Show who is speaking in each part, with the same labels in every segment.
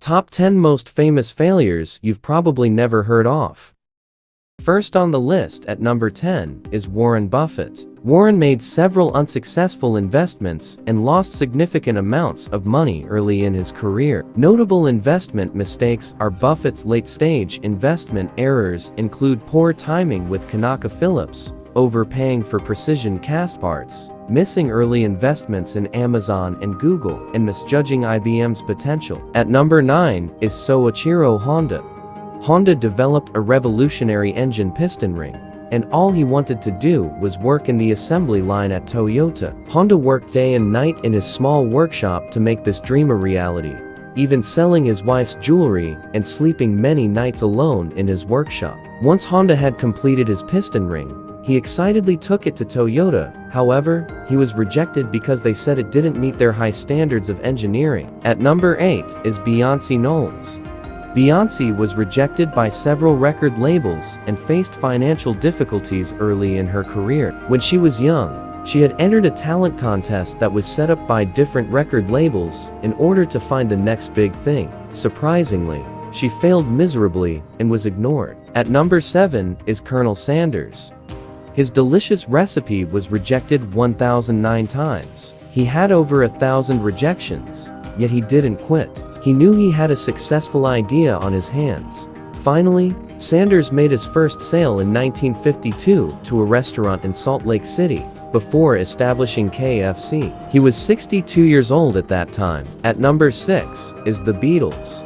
Speaker 1: Top 10 most famous failures you've probably never heard of. First on the list at number 10 is Warren Buffett. Warren made several unsuccessful investments and lost significant amounts of money early in his career. Notable investment mistakes are Buffett's late-stage investment errors include poor timing with ConocoPhillips, overpaying for precision cast parts, missing early investments in Amazon and Google, and misjudging IBM's potential. At number 9 is Soichiro Honda. Honda developed a revolutionary engine piston ring, and all he wanted to do was work in the assembly line at Toyota. Honda worked day and night in his small workshop to make this dream a reality, even selling his wife's jewelry and sleeping many nights alone in his workshop. Once Honda had completed his piston ring, he excitedly took it to Toyota. However, he was rejected because they said it didn't meet their high standards of engineering. At number 8 is Beyoncé Knowles. Beyoncé was rejected by several record labels and faced financial difficulties early in her career. When she was young, she had entered a talent contest that was set up by different record labels in order to find the next big thing. Surprisingly, she failed miserably and was ignored. At number 7 is Colonel Sanders. His delicious recipe was rejected 1,009 times. He had over 1,000 rejections, yet he didn't quit. He knew he had a successful idea on his hands. Finally, Sanders made his first sale in 1952 to a restaurant in Salt Lake City, before establishing KFC. He was 62 years old at that time. At number 6 is The Beatles.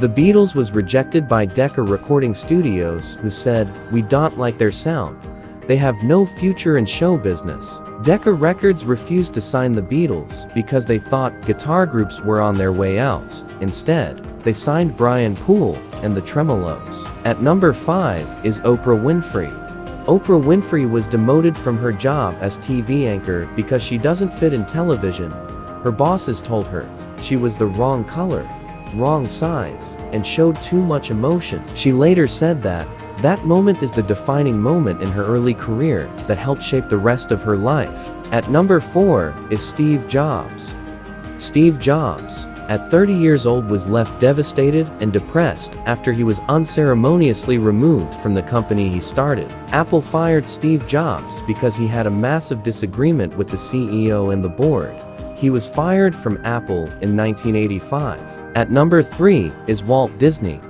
Speaker 1: The Beatles was rejected by Decca Recording Studios, who said, "We don't like their sound. They have no future in show business." Decca Records refused to sign the Beatles because they thought guitar groups were on their way out. Instead, they signed Brian Poole and the Tremolos. At number 5 is Oprah Winfrey. Oprah Winfrey was demoted from her job as TV anchor because she doesn't fit in television. Her bosses told her she was the wrong color, wrong size, and showed too much emotion. She later said that moment is the defining moment in her early career that helped shape the rest of her life. At number 4 is Steve Jobs. Steve Jobs, at 30 years old, was left devastated and depressed after he was unceremoniously removed from the company he started. Apple fired Steve Jobs because he had a massive disagreement with the CEO and the board. He was fired from Apple in 1985. At number 3 is Walt Disney.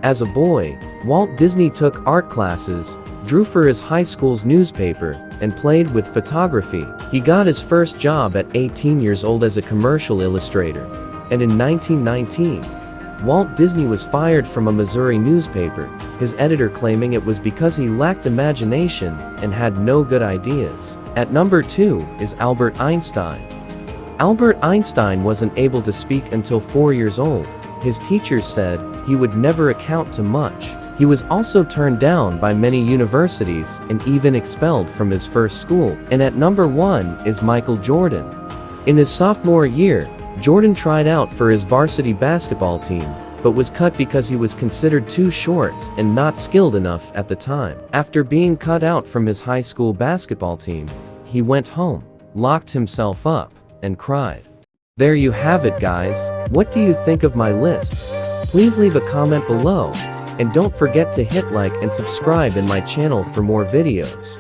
Speaker 1: As a boy, Walt Disney took art classes, drew for his high school's newspaper, and played with photography. He got his first job at 18 years old as a commercial illustrator, and in 1919, Walt Disney was fired from a Missouri newspaper, his editor claiming it was because he lacked imagination and had no good ideas. At number 2 is Albert Einstein. Albert Einstein wasn't able to speak until 4 years old. His teachers said he would never amount to much. He was also turned down by many universities and even expelled from his first school. And at number 1 is Michael Jordan. In his sophomore year, Jordan tried out for his varsity basketball team, but was cut because he was considered too short and not skilled enough at the time. After being cut out from his high school basketball team, he went home, locked himself up, and cried. There you have it, guys. What do you think of my lists? Please leave a comment below, and don't forget to hit like and subscribe in my channel for more videos.